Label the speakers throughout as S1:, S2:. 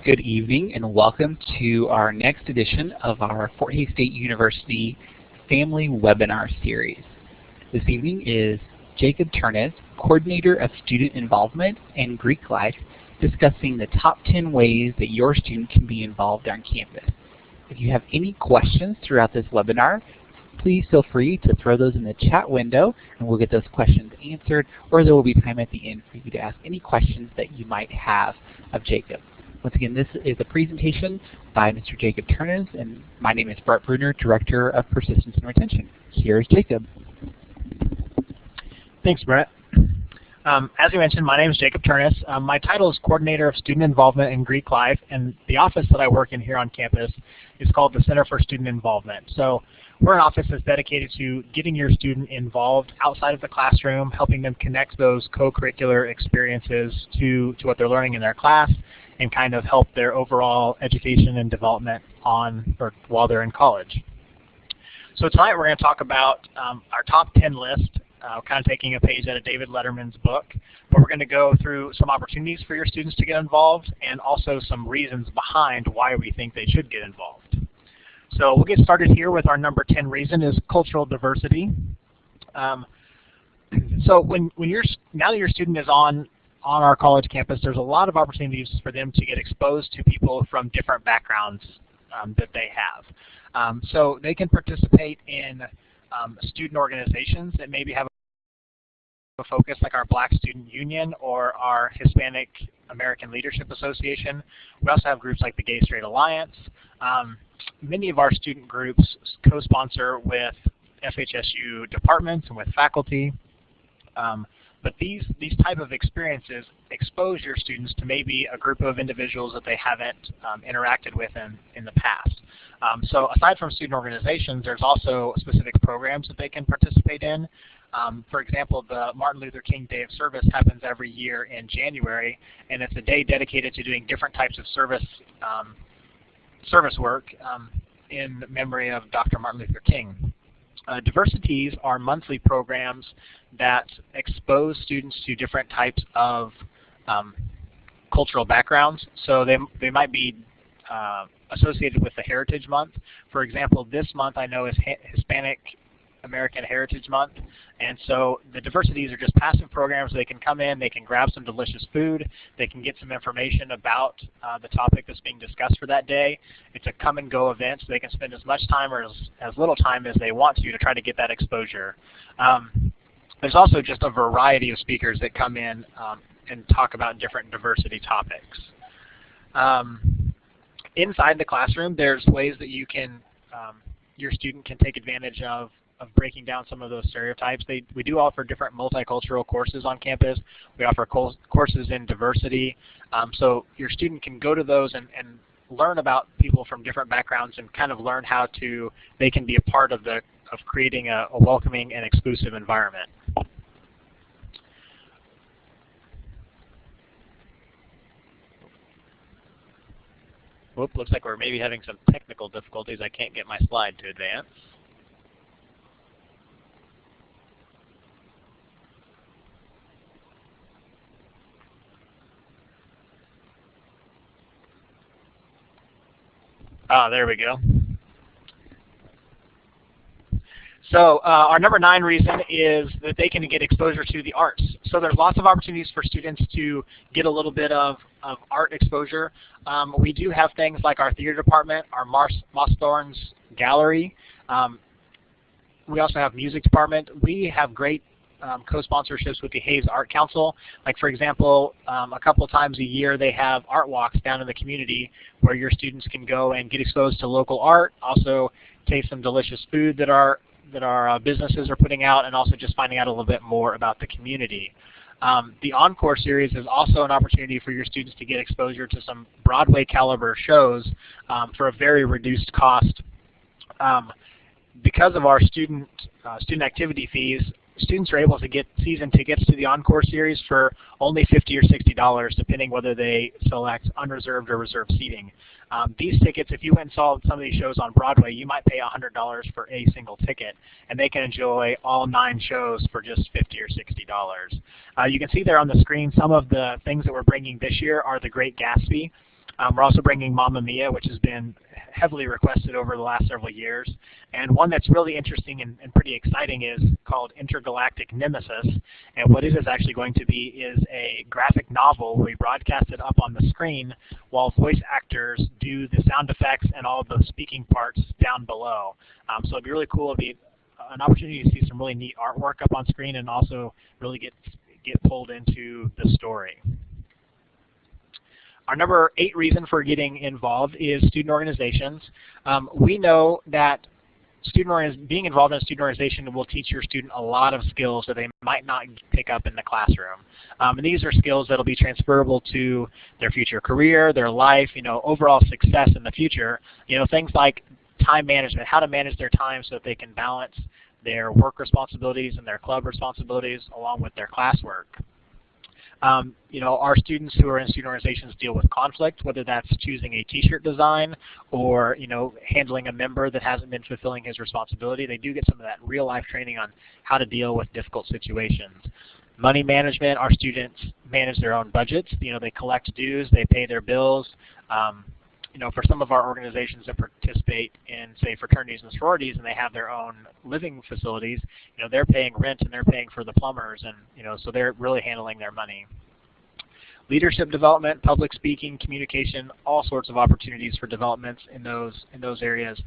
S1: Good evening and welcome to our next edition of our Fort Hays State University Family Webinar Series. This evening is Jacob Turnez, Coordinator of Student Involvement and Greek Life, discussing the top 10 ways that your student can be involved on campus. If you have any questions throughout this webinar, please feel free to throw those in the chat window and we'll get those questions answered, or there will be time at the end for you to ask any questions that you might have of Jacob. Once again, this is a presentation by Mr. Jacob Turnez, and my name is Brett Bruner, Director of Persistence and Retention. Here's Jacob.
S2: Thanks, Brett. As you mentioned, my name is Jacob Turnez. My title is Coordinator of Student Involvement in Greek Life, and the office that I work in here on campus is called the Center for Student Involvement. So we're an office that's dedicated to getting your student involved outside of the classroom, helping them connect those co-curricular experiences to what they're learning in their class, and kind of help their overall education and development while they're in college. So tonight we're going to talk about our top 10 list, kind of taking a page out of David Letterman's book, but we're going to go through some opportunities for your students to get involved and also some reasons behind why we think they should get involved. So we'll get started here with our number 10 reason is cultural diversity. So now that your student is on our college campus, there's a lot of opportunities for them to get exposed to people from different backgrounds that they have. So they can participate in student organizations that maybe have a focus like our Black Student Union or our Hispanic American Leadership Association. We also have groups like the Gay Straight Alliance. Many of our student groups co-sponsor with FHSU departments and with faculty. But these type of experiences expose your students to maybe a group of individuals that they haven't interacted with in the past. So aside from student organizations, there's also specific programs that they can participate in. For example, the Martin Luther King Day of Service happens every year in January, and it's a day dedicated to doing different types of service work in memory of Dr. Martin Luther King. Diversities are monthly programs that expose students to different types of cultural backgrounds. So they might be associated with the Heritage Month. For example, this month I know is Hispanic American Heritage Month, and so the diversities are just passive programs. They can come in, they can grab some delicious food, they can get some information about the topic that's being discussed for that day. It's a come and go event, so they can spend as much time or as little time as they want to try to get that exposure. There's also just a variety of speakers that come in and talk about different diversity topics. Inside the classroom, there's ways that you can, your student can take advantage of breaking down some of those stereotypes. We do offer different multicultural courses on campus. We offer courses in diversity. So your student can go to those and learn about people from different backgrounds and kind of learn how they can be a part of creating a welcoming and exclusive environment. Whoop, looks like we're maybe having some technical difficulties. I can't get my slide to advance. There we go. So our number 9 reason is that they can get exposure to the arts. So there's lots of opportunities for students to get a little bit of art exposure. We do have things like our theater department, our Moss Thorns Gallery. We also have music department. We have great co-sponsorships with the Hays Art Council. Like for example, a couple of times a year they have art walks down in the community where your students can go and get exposed to local art, also taste some delicious food that our businesses are putting out, and also just finding out a little bit more about the community. The Encore series is also an opportunity for your students to get exposure to some Broadway caliber shows for a very reduced cost. Because of our student activity fees, students are able to get season tickets to the Encore series for only $50 or $60, depending whether they select unreserved or reserved seating. These tickets, if you went and saw some of these shows on Broadway, you might pay $100 for a single ticket, and they can enjoy all 9 shows for just $50 or $60. You can see there on the screen some of the things that we're bringing this year are The Great Gatsby. We're also bringing Mamma Mia, which has been heavily requested over the last several years. And one that's really interesting and pretty exciting is called Intergalactic Nemesis. And what it is actually going to be is a graphic novel where we broadcast it up on the screen while voice actors do the sound effects and all of the speaking parts down below. So it'd be really cool. It'd be an opportunity to see some really neat artwork up on screen and also really get pulled into the story. Our number 8 reason for getting involved is student organizations. We know that being involved in a student organization will teach your student a lot of skills that they might not pick up in the classroom. And these are skills that will be transferable to their future career, their life, overall success in the future. Things like time management, how to manage their time so that they can balance their work responsibilities and their club responsibilities along with their classwork. Our students who are in student organizations deal with conflict, whether that's choosing a t-shirt design or, handling a member that hasn't been fulfilling his responsibility. They do get some of that real-life training on how to deal with difficult situations. Money management, our students manage their own budgets. They collect dues, they pay their bills. For some of our organizations that participate in, say, fraternities and sororities, and they have their own living facilities, they're paying rent and they're paying for the plumbers, and so they're really handling their money. Leadership development, public speaking, communication, all sorts of opportunities for developments in those areas.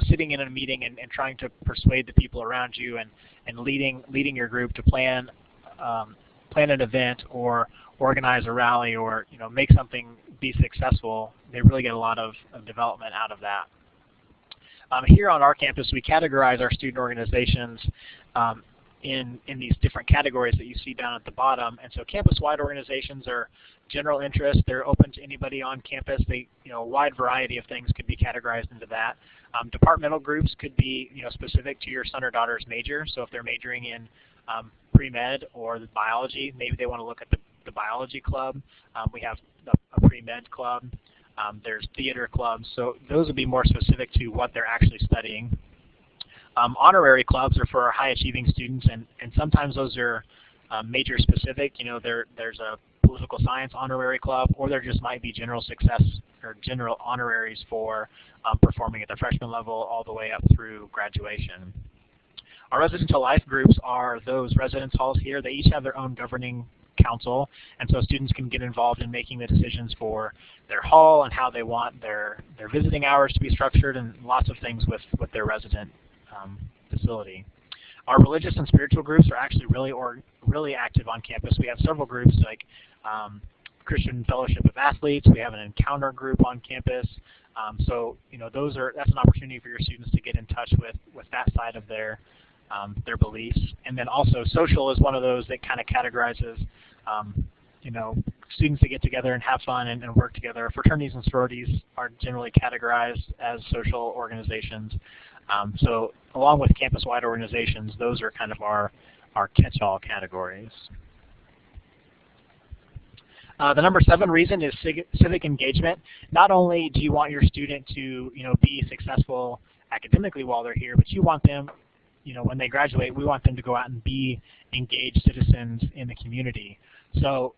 S2: Sitting in a meeting and trying to persuade the people around you and leading your group to plan an event or organize a rally or make something be successful. They really get a lot of development out of that. Here on our campus, we categorize our student organizations in these different categories that you see down at the bottom. And so campus-wide organizations are general interest. They're open to anybody on campus. A wide variety of things could be categorized into that. Departmental groups could be specific to your son or daughter's major. So if they're majoring in pre-med or the biology, maybe they want to look at the biology club. We have a pre-med club. There's theater clubs. So those would be more specific to what they're actually studying. Honorary clubs are for our high-achieving students, and sometimes those are major specific. There's a political science honorary club, or there just might be general success or general honoraries for performing at the freshman level all the way up through graduation. Our residential life groups are those residence halls here. They each have their own governing council, and so students can get involved in making the decisions for their hall and how they want their visiting hours to be structured, and lots of things with their resident facility. Our religious and spiritual groups are actually really active on campus. We have several groups like Christian Fellowship of Athletes. We have an encounter group on campus. So that's an opportunity for your students to get in touch with that side of their beliefs. And then also social is one of those that kind of categorizes students that get together and have fun and work together. Fraternities and sororities are generally categorized as social organizations. So along with campus-wide organizations, those are kind of our catch-all categories. The number 7 reason is civic engagement. Not only do you want your student to be successful academically while they're here, but you want them, when they graduate, we want them to go out and be engaged citizens in the community. So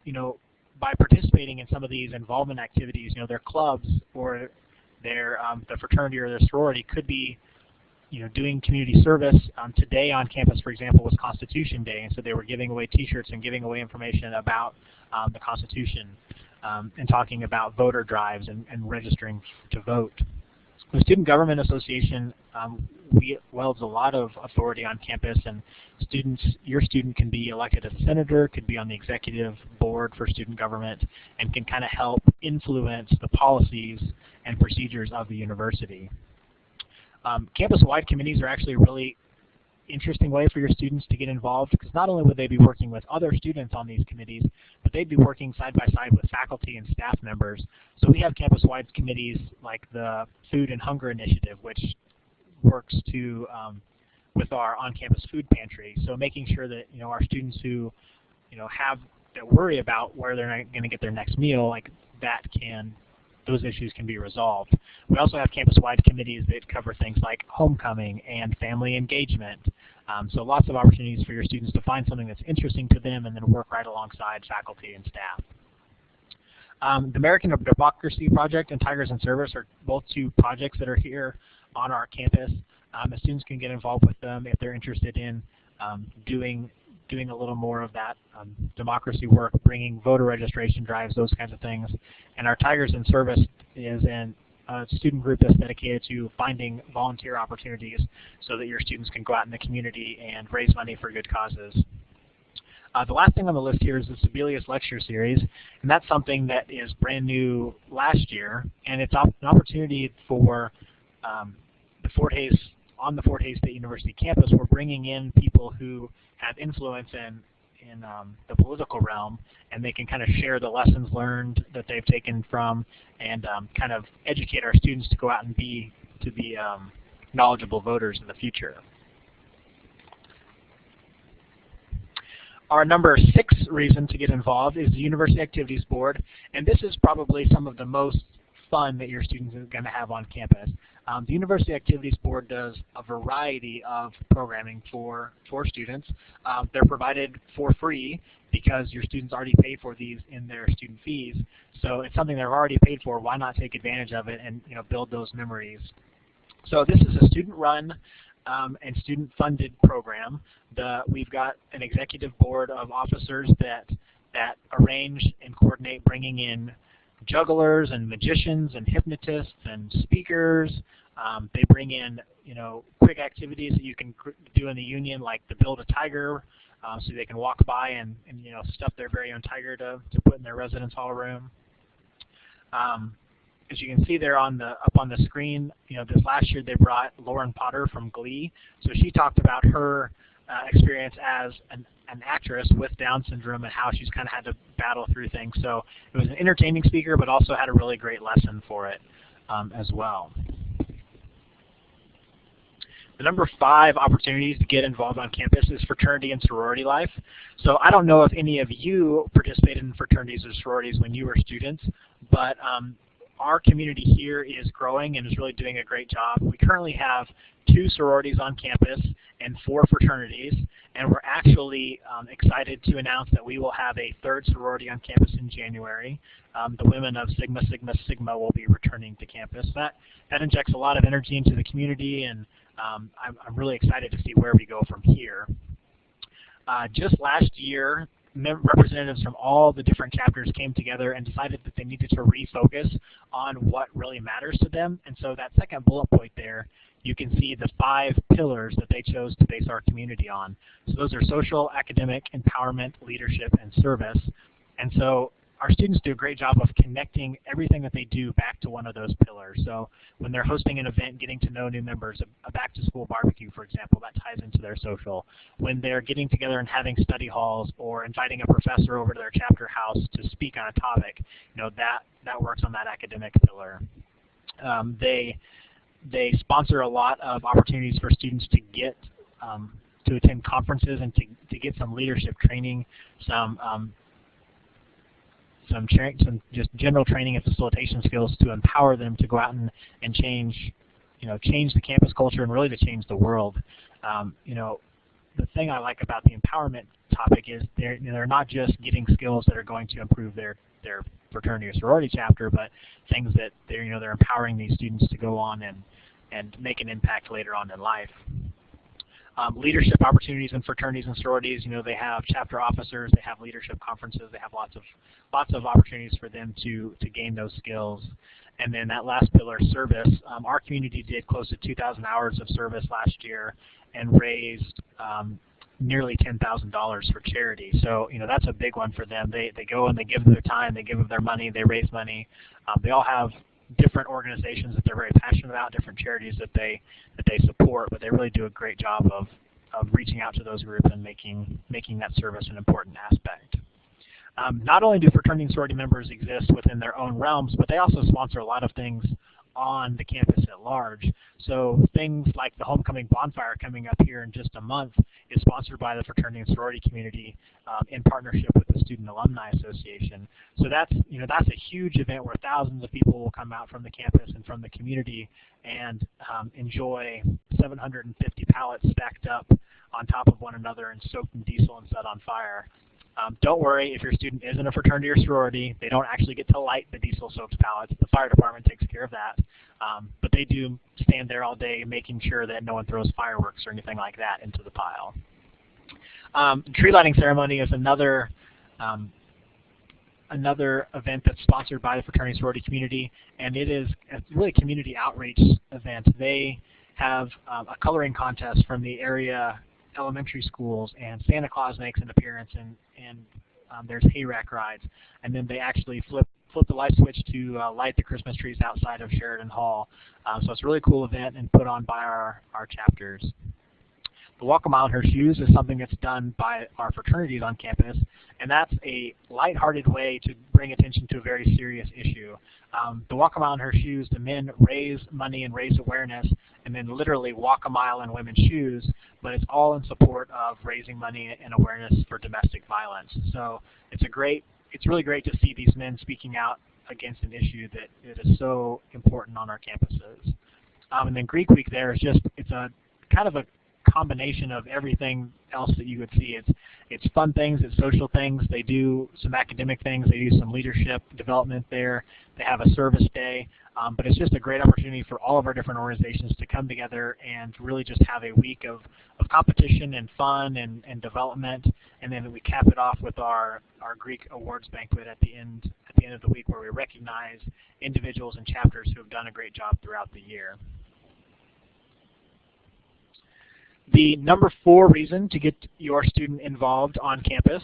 S2: by participating in some of these involvement activities, their clubs or their the fraternity or their sorority could be doing community service. Today on campus, for example, was Constitution Day, and so they were giving away T-shirts and giving away information about the Constitution and talking about voter drives and registering to vote. The Student Government Association wields a lot of authority on campus, and your student can be elected as a senator, could be on the executive board for student government, and can kind of help influence the policies and procedures of the university. Campus-wide committees are actually a really interesting way for your students to get involved, because not only would they be working with other students on these committees, but they'd be working side by side with faculty and staff members. So we have campus-wide committees like the Food and Hunger Initiative, which works with our on-campus food pantry. So making sure that our students who that worry about where they're going to get their next meal, like those issues can be resolved. We also have campus-wide committees that cover things like homecoming and family engagement. So lots of opportunities for your students to find something that's interesting to them and then work right alongside faculty and staff. The American Democracy Project and Tigers in Service are both two projects that are here on our campus. The students can get involved with them if they're interested in doing a little more of that democracy work, bringing voter registration drives, those kinds of things. And our Tigers in Service is a student group that's dedicated to finding volunteer opportunities so that your students can go out in the community and raise money for good causes. The last thing on the list here is the Sebelius Lecture Series, and that's something that is brand new last year, and it's an opportunity for the Fort Hays State University campus. We're bringing in people who have influence in the political realm, and they can kind of share the lessons learned that they've taken from and kind of educate our students to go out and be knowledgeable voters in the future. Our number 6 reason to get involved is the University Activities Board, and this is probably some of the most fun that your students are going to have on campus. The University Activities Board does a variety of programming for students. They're provided for free because your students already pay for these in their student fees. So it's something they're already paid for. Why not take advantage of it and build those memories? So this is a student-run and student-funded program. We've got an executive board of officers that arrange and coordinate bringing in jugglers and magicians and hypnotists and speakers. They bring in quick activities that you can do in the union, like to build a tiger, so they can walk by and stuff their very own tiger to put in their residence hall room. As you can see there up on the screen, this last year they brought Lauren Potter from Glee. So she talked about her experience as an actress with Down syndrome and how she's kind of had to battle through things. So it was an entertaining speaker, but also had a really great lesson for it as well. The number 5 opportunities to get involved on campus is fraternity and sorority life. So I don't know if any of you participated in fraternities or sororities when you were students, but our community here is growing and is really doing a great job. We currently have 2 sororities on campus and 4 fraternities, and we're actually excited to announce that we will have a 3rd sorority on campus in January. The women of Sigma Sigma Sigma will be returning to campus. That injects a lot of energy into the community, and I'm really excited to see where we go from here. Just last year, representatives from all the different chapters came together and decided that they needed to refocus on what really matters to them. And so that second bullet point there, you can see the 5 pillars that they chose to base our community on. So those are social, academic, empowerment, leadership, and service. And so our students do a great job of connecting everything that they do back to one of those pillars. So when they're hosting an event, getting to know new members, a back-to-school barbecue, for example, that ties into their social. When they're getting together and having study halls or inviting a professor over to their chapter house to speak on a topic, that works on that academic pillar. They sponsor a lot of opportunities for students to get to attend conferences and to get some leadership training, some just general training and facilitation skills to empower them to go out and change the campus culture and really to change the world. The thing I like about the empowerment topic is they're not just getting skills that are going to improve their fraternity or sorority chapter, but things that they're empowering these students to go on and make an impact later on in life. Leadership opportunities in fraternities and sororities, they have chapter officers, they have leadership conferences, they have lots of opportunities for them to gain those skills. And then that last pillar, service, our community did close to 2,000 hours of service last year and raised nearly $10,000 for charity. So that's a big one for them. They go and they give their time, they give their money, they raise money. They all have different organizations that they're very passionate about, different charities that they support, but they really do a great job of reaching out to those groups and making that service an important aspect. Not only do fraternity and sorority members exist within their own realms, but they also sponsor a lot of things on the campus at large. So things like the homecoming bonfire coming up here in just a month is sponsored by the fraternity and sorority community in partnership with the Student Alumni Association. So that's a huge event where thousands of people will come out from the campus and from the community and enjoy 750 pallets stacked up on top of one another and soaked in diesel and set on fire. Don't worry if your student isn't a fraternity or sorority. They don't actually get to light the diesel soaked pallets. The fire department takes care of that. But they do stand there all day making sure that no one throws fireworks or anything like that into the pile. Tree lighting ceremony is another event that's sponsored by the fraternity sorority community, and it is really a community outreach event. They have a coloring contest from the area elementary schools, and Santa Claus makes an appearance, and there's hay rack rides, and then they actually flip the light switch to light the Christmas trees outside of Sheridan Hall. So it's a really cool event and put on by our chapters. The Walk a Mile in Her Shoes is something that's done by our fraternities on campus, and that's a lighthearted way to bring attention to a very serious issue. The Walk a Mile in Her Shoes, the men raise money and raise awareness and then literally walk a mile in women's shoes, but it's all in support of raising money and awareness for domestic violence. So it's really great to see these men speaking out against an issue that is so important on our campuses. And then Greek Week there is it's a kind of a combination of everything else that you would see. It's fun things, it's social things. They do some academic things. They do some leadership development there. They have a service day. But it's just a great opportunity for all of our different organizations to come together and really just have a week of competition and fun and development. And then we cap it off with our Greek awards banquet at the end of the week, where we recognize individuals and chapters who have done a great job throughout the year. The number 4 reason to get your student involved on campus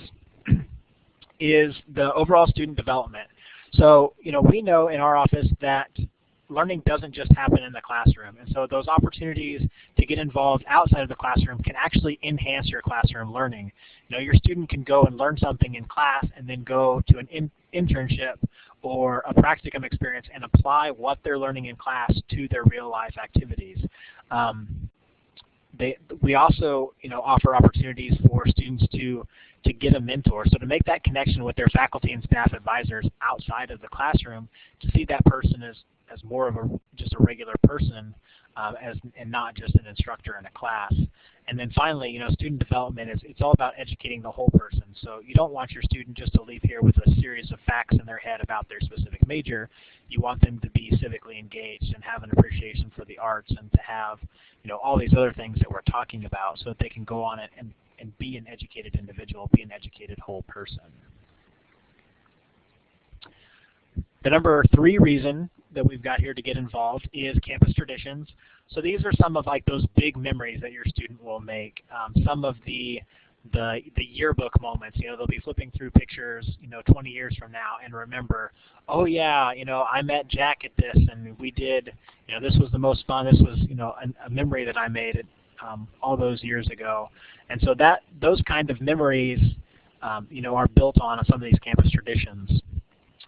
S2: is the overall student development. So, we know in our office that learning doesn't just happen in the classroom. And so those opportunities to get involved outside of the classroom can actually enhance your classroom learning. Your student can go and learn something in class and then go to an internship or a practicum experience and apply what they're learning in class to their real life activities. We also, offer opportunities for students to get a mentor, so to make that connection with their faculty and staff advisors outside of the classroom, to see that person as more of just a regular person, and not just an instructor in a class. And then finally, student development it's all about educating the whole person. So you don't want your student just to leave here with a series of facts in their head about their specific major. You want them to be civically engaged and have an appreciation for the arts, and to have all these other things that we're talking about, so that they can go on it and be an educated individual, be an educated whole person. The number 3 reason that we've got here to get involved is campus traditions. So these are some of those big memories that your student will make. Some of the yearbook moments. They'll be flipping through pictures 20 years from now and remember, oh yeah, I met Jack at this, and we did, this was the most fun. This was a memory that I made all those years ago. And so those kind of memories are built on some of these campus traditions.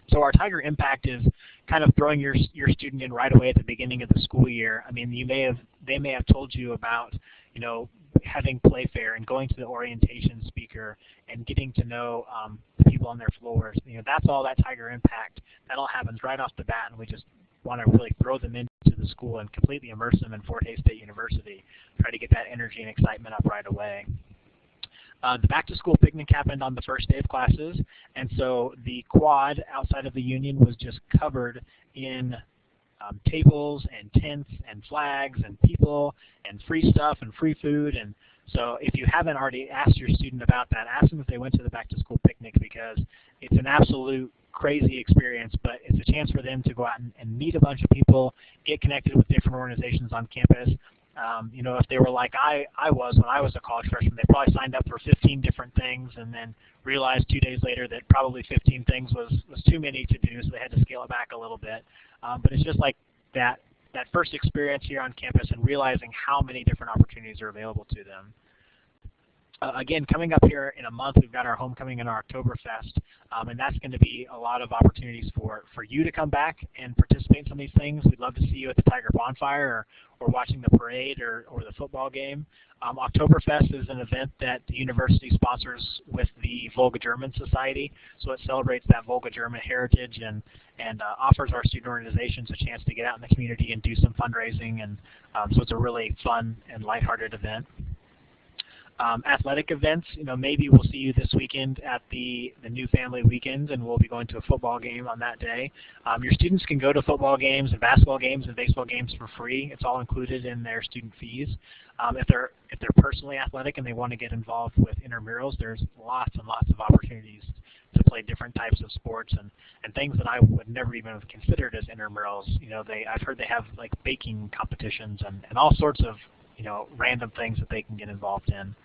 S2: So our Tiger Impact is kind of throwing your student in right away at the beginning of the school year. I mean, they may have told you about having Playfair and going to the orientation speaker and getting to know the people on their floors. That's all that Tiger Impact. That all happens right off the bat, and we just want to really throw them into the school and completely immerse them in Fort Hays State University. Try to get that energy and excitement up right away. The back-to-school picnic happened on the first day of classes, and so the quad outside of the Union was just covered in tables and tents and flags and people and free stuff and free food. And so if you haven't already asked your student about that, ask them if they went to the back-to-school picnic, because it's an absolute crazy experience, but it's a chance for them to go out and meet a bunch of people, get connected with different organizations on campus. If they were like I was when I was a college freshman, they probably signed up for 15 different things and then realized 2 days later that probably 15 things was too many to do, so they had to scale it back a little bit. But it's just like that first experience here on campus and realizing how many different opportunities are available to them. Again, coming up here in a month, we've got our homecoming and our Oktoberfest, and that's going to be a lot of opportunities for you to come back and participate in some of these things. We'd love to see you at the Tiger Bonfire or watching the parade or the football game. Oktoberfest is an event that the university sponsors with the Volga German Society, so it celebrates that Volga German heritage and offers our student organizations a chance to get out in the community and do some fundraising, and so it's a really fun and lighthearted event. Athletic events, maybe we'll see you this weekend at the new family weekend, and we'll be going to a football game on that day. Your students can go to football games and basketball games and baseball games for free. It's all included in their student fees. If they're personally athletic and they want to get involved with intramurals, there's lots and lots of opportunities to play different types of sports and things that I would never even have considered as intramurals. I've heard they have like baking competitions and all sorts of random things that they can get involved in.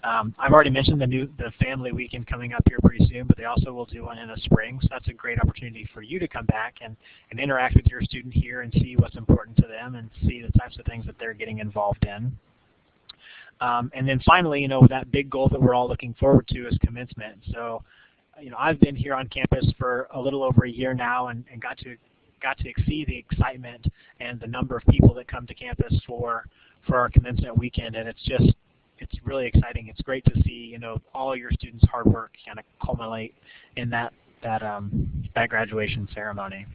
S2: I've already mentioned the family weekend coming up here pretty soon, but they also will do one in the spring, so that's a great opportunity for you to come back and interact with your student here and see what's important to them and see the types of things that they're getting involved in. And then finally, that big goal that we're all looking forward to is commencement. So, I've been here on campus for a little over a year now and got to see the excitement and the number of people that come to campus for our commencement weekend, and it's really exciting. It's great to see all your students' hard work kind of culminate in that graduation ceremony.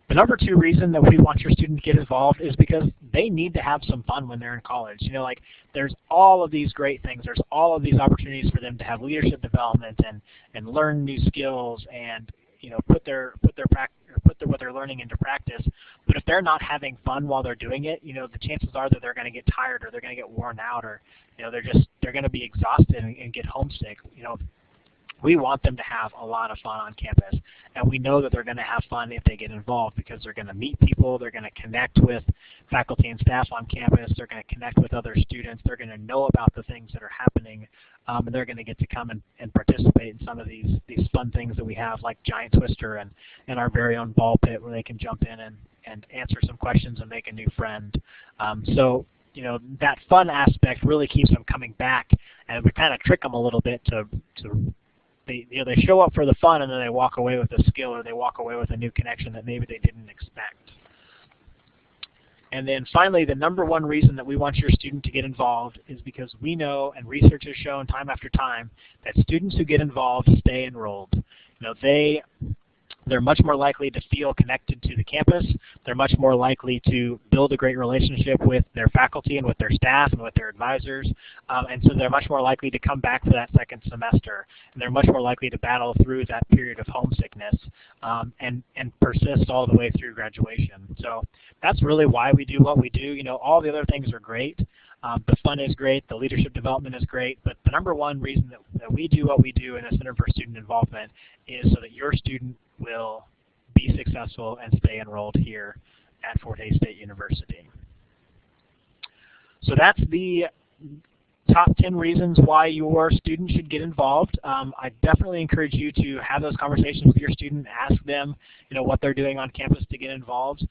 S2: The number 2 reason that we want your student to get involved is because they need to have some fun when they're in college. There's all of these great things. There's all of these opportunities for them to have leadership development and learn new skills and put what they're learning into practice. But if they're not having fun while they're doing it, the chances are that they're going to get tired or they're going to get worn out or they're going to be exhausted and get homesick. We want them to have a lot of fun on campus, and we know that they're going to have fun if they get involved because they're going to meet people, they're going to connect with faculty and staff on campus, they're going to connect with other students, they're going to know about the things that are happening, and they're going to get to come and participate in some of these fun things that we have, like Giant Twister and our very own ball pit where they can jump in and answer some questions and make a new friend. So that fun aspect really keeps them coming back, and we kind of trick them a little bit to they show up for the fun and then they walk away with a skill or they walk away with a new connection that maybe they didn't expect. And then finally, the number 1 reason that we want your student to get involved is because we know, and research has shown time after time, that students who get involved stay enrolled. They're much more likely to feel connected to the campus. They're much more likely to build a great relationship with their faculty and with their staff and with their advisors. And so they're much more likely to come back for that second semester. And they're much more likely to battle through that period of homesickness and persist all the way through graduation. So that's really why we do what we do. All the other things are great. The fun is great, the leadership development is great, but the number 1 reason that we do what we do in the Center for Student Involvement is so that your student will be successful and stay enrolled here at Fort Hays State University. So that's the top 10 reasons why your student should get involved. I definitely encourage you to have those conversations with your student, ask them what they're doing on campus to get involved.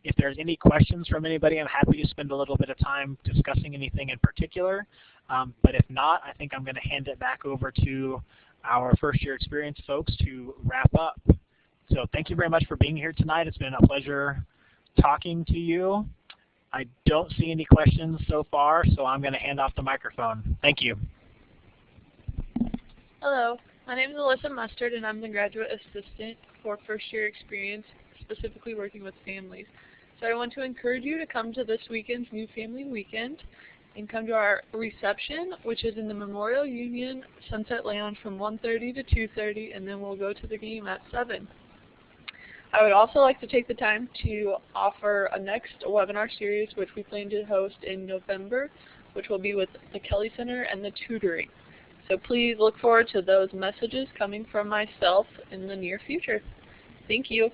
S2: If there's any questions from anybody, I'm happy to spend a little bit of time discussing anything in particular. But if not, I think I'm going to hand it back over to our first year experience folks to wrap up. So thank you very much for being here tonight. It's been a pleasure talking to you. I don't see any questions so far, so I'm going to hand off the microphone. Thank you.
S3: Hello, my name is Alyssa Mustard, and I'm the graduate assistant for first year experience, specifically working with families. So I want to encourage you to come to this weekend's New Family Weekend and come to our reception, which is in the Memorial Union Sunset Lounge from 1:30 to 2:30, and then we'll go to the game at 7. I would also like to take the time to offer a next webinar series which we plan to host in November, which will be with the Kelly Center and the tutoring. So please look forward to those messages coming from myself in the near future. Thank you.